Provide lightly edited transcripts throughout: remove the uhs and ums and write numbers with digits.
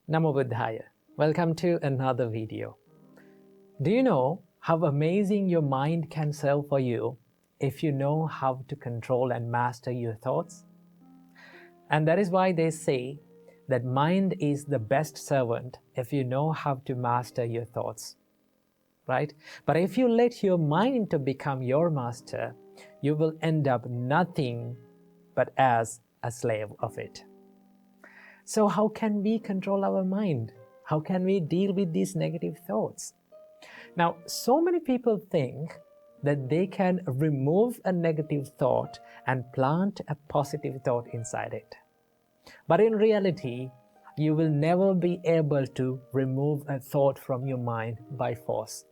Namo Buddhaya. Welcome to another video. Do you know how amazing your mind can serve for you if you know how to control and master your thoughts? And that is why they say that mind is the best servant if you know how to master your thoughts, right? But if you let your mind to become your master, you will end up nothing but as a slave of it. So how can we control our mind? How can we deal with these negative thoughts? Now, so many people think that they can remove a negative thought and plant a positive thought inside it. But in reality, you will never be able to remove a thought from your mind by force,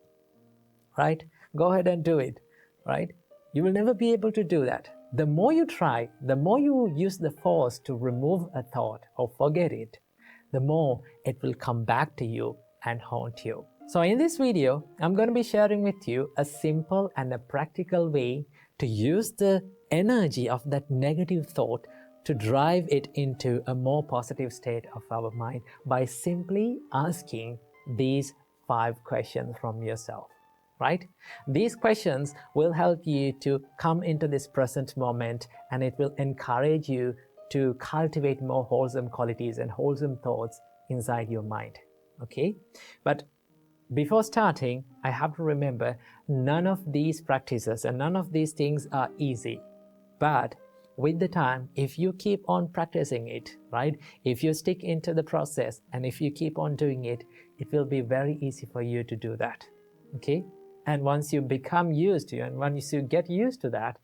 right? Go ahead and do it, right? You will never be able to do that. The more you try, the more you use the force to remove a thought or forget it, the more it will come back to you and haunt you. So in this video, I'm going to be sharing with you a simple and a practical way to use the energy of that negative thought to drive it into a more positive state of our mind by simply asking these 5 questions from yourself. Right? These questions will help you to come into this present moment, and it will encourage you to cultivate more wholesome qualities and wholesome thoughts inside your mind. Okay? But before starting, I have to remember none of these practices and none of these things are easy. But with the time, if you keep on practicing it, right? If you stick into the process and if you keep on doing it, it will be very easy for you to do that. Okay? And once you become used to it, and once you get used to that,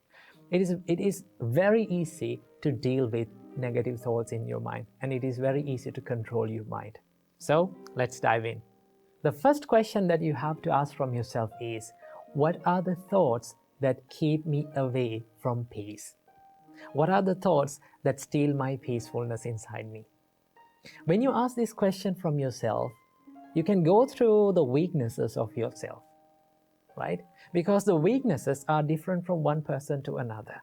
it is very easy to deal with negative thoughts in your mind, and it is very easy to control your mind. So let's dive in. The first question that you have to ask from yourself is, what are the thoughts that keep me away from peace? What are the thoughts that steal my peacefulness inside me? When you ask this question from yourself, you can go through the weaknesses of yourself. Right? Because the weaknesses are different from one person to another.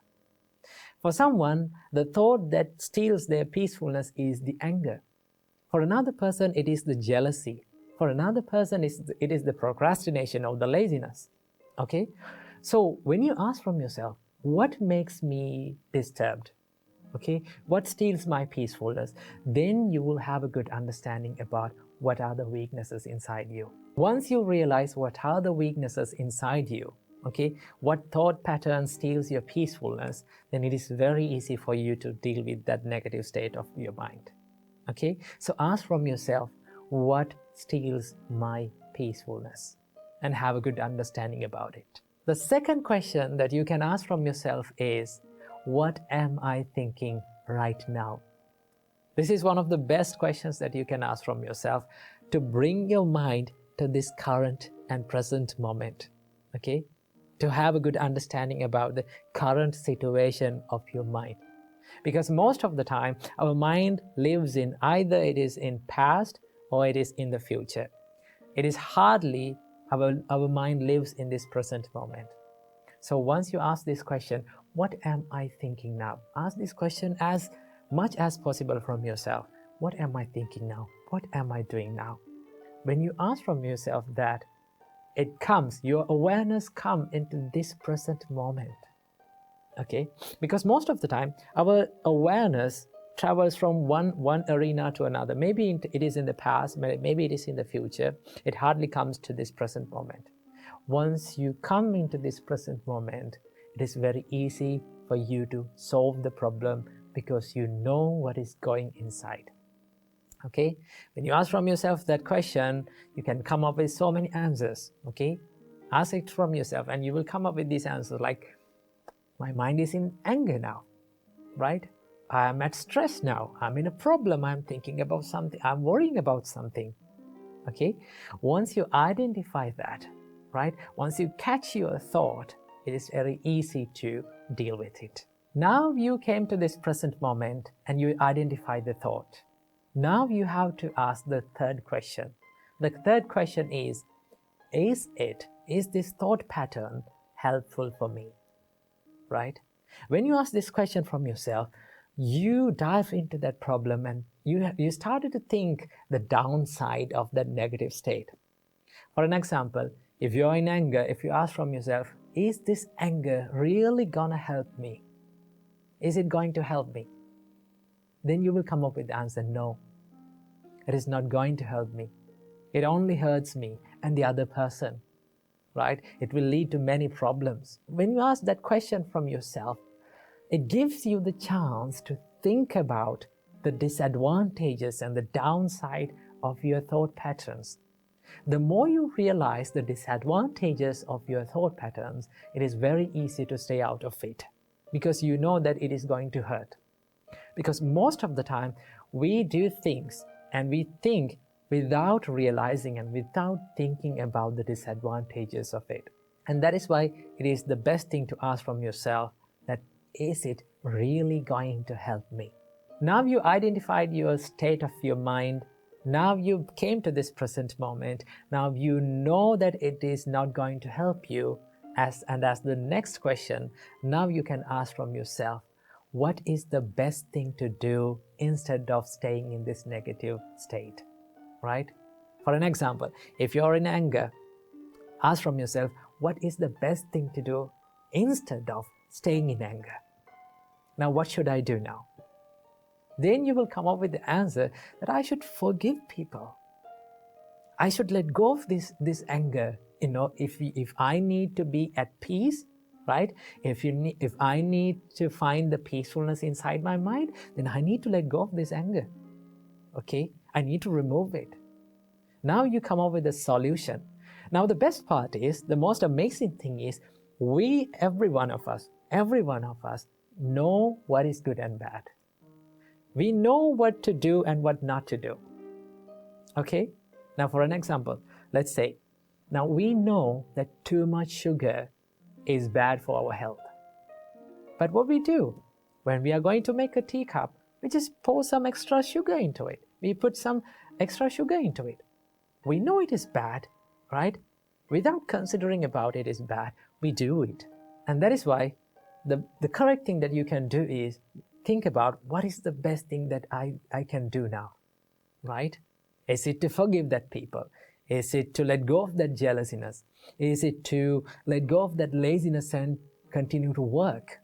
For someone, the thought that steals their peacefulness is the anger. For another person, it is the jealousy. For another person, it is the procrastination or the laziness. Okay? So when you ask from yourself, what makes me disturbed? Okay? What steals my peacefulness? Then you will have a good understanding about what are the weaknesses inside you. Once you realize what are the weaknesses inside you, okay, what thought pattern steals your peacefulness, then it is very easy for you to deal with that negative state of your mind. Okay, so ask from yourself, what steals my peacefulness? And have a good understanding about it. The second question that you can ask from yourself is, what am I thinking right now? This is one of the best questions that you can ask from yourself to bring your mind to this current and present moment, okay? To have a good understanding about the current situation of your mind. Because most of the time, our mind lives in either it is in past or it is in the future. It is hardly our mind lives in this present moment. So once you ask this question, what am I thinking now? Ask this question as much as possible from yourself. What am I thinking now? What am I doing now? When you ask from yourself that, it comes, your awareness comes into this present moment. Okay? Because most of the time, our awareness travels from one arena to another. Maybe it is in the past, maybe it is in the future. It hardly comes to this present moment. Once you come into this present moment, it is very easy for you to solve the problem because you know what is going inside. Okay? When you ask from yourself that question, you can come up with so many answers. Okay? Ask it from yourself and you will come up with these answers like, my mind is in anger now, right? I'm at stress now. I'm in a problem. I'm thinking about something. I'm worrying about something. Okay? Once you identify that, right? Once you catch your thought, it is very easy to deal with it. Now you came to this present moment and you identify the thought. Now you have to ask the third question. The third question is this thought pattern helpful for me? Right? When you ask this question from yourself, you dive into that problem and you started to think the downside of that negative state. For an example, if you're in anger, if you ask from yourself, is this anger really gonna help me? Is it going to help me? Then you will come up with the answer, no, it is not going to help me. It only hurts me and the other person, right? It will lead to many problems. When you ask that question from yourself, it gives you the chance to think about the disadvantages and the downside of your thought patterns. The more you realize the disadvantages of your thought patterns, it is very easy to stay out of it because you know that it is going to hurt. Because most of the time, we do things and we think without realizing and without thinking about the disadvantages of it. And that is why it is the best thing to ask from yourself that, is it really going to help me? Now you identified your state of your mind. Now you came to this present moment. Now you know that it is not going to help you. As the next question, now you can ask from yourself, what is the best thing to do instead of staying in this negative state, right? For an example, if you're in anger, ask from yourself, what is the best thing to do instead of staying in anger? Now, what should I do now? Then you will come up with the answer that I should forgive people. I should let go of this anger. If I need to be at peace, right? If I need to find the peacefulness inside my mind, then I need to let go of this anger. Okay? I need to remove it. Now you come up with a solution. Now the best part is, the most amazing thing is, every one of us know what is good and bad. We know what to do and what not to do. Okay? Now for an example, let's say, now we know that too much sugar is bad for our health. But what we do, when we are going to make a teacup, we just pour some extra sugar into it. We put some extra sugar into it. We know it is bad, right? Without considering about it is bad, we do it. And that is why the correct thing that you can do is think about, what is the best thing that I can do now, right? Is it to forgive that people? Is it to let go of that jealousness? Is it to let go of that laziness and continue to work,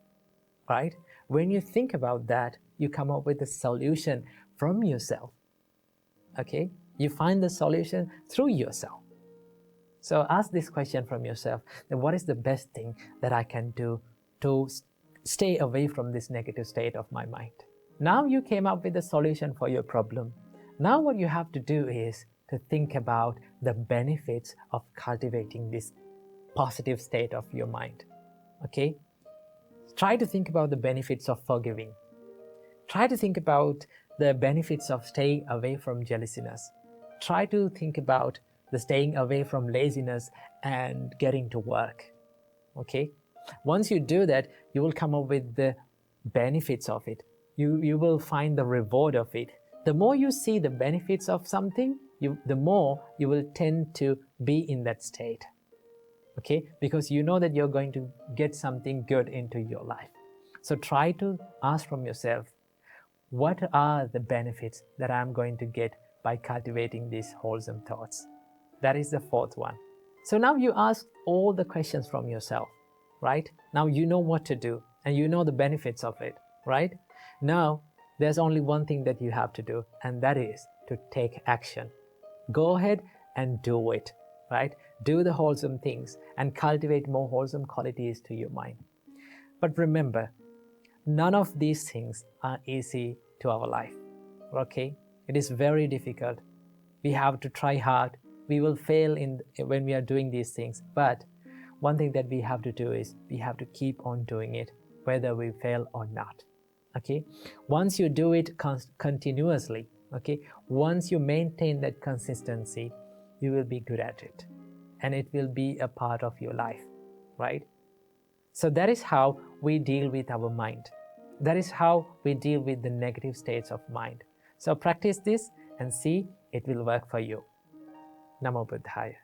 right? When you think about that, you come up with a solution from yourself, okay? You find the solution through yourself. So ask this question from yourself, then what is the best thing that I can do to stay away from this negative state of my mind? Now you came up with a solution for your problem. Now what you have to do is to think about the benefits of cultivating this positive state of your mind. Okay? Try to think about the benefits of forgiving. Try to think about the benefits of staying away from jealousyness. Try to think about the staying away from laziness and getting to work. Okay? Once you do that, you will come up with the benefits of it. You will find the reward of it. The more you see the benefits of something, the more you will tend to be in that state. Okay? Because you know that you're going to get something good into your life. So try to ask from yourself, what are the benefits that I'm going to get by cultivating these wholesome thoughts? That is the fourth one. So now you ask all the questions from yourself, right? Now you know what to do and you know the benefits of it, right? Now there's only one thing that you have to do, and that is to take action. Go ahead and do it, right? Do the wholesome things and cultivate more wholesome qualities to your mind. But remember, none of these things are easy to our life, okay? It is very difficult. We have to try hard. We will fail when we are doing these things. But one thing that we have to do is we have to keep on doing it, whether we fail or not. Okay? Once you do it continuously, okay, once you maintain that consistency, you will be good at it. And it will be a part of your life, right? So that is how we deal with our mind. That is how we deal with the negative states of mind. So practice this and see it will work for you. Namo Buddhaya.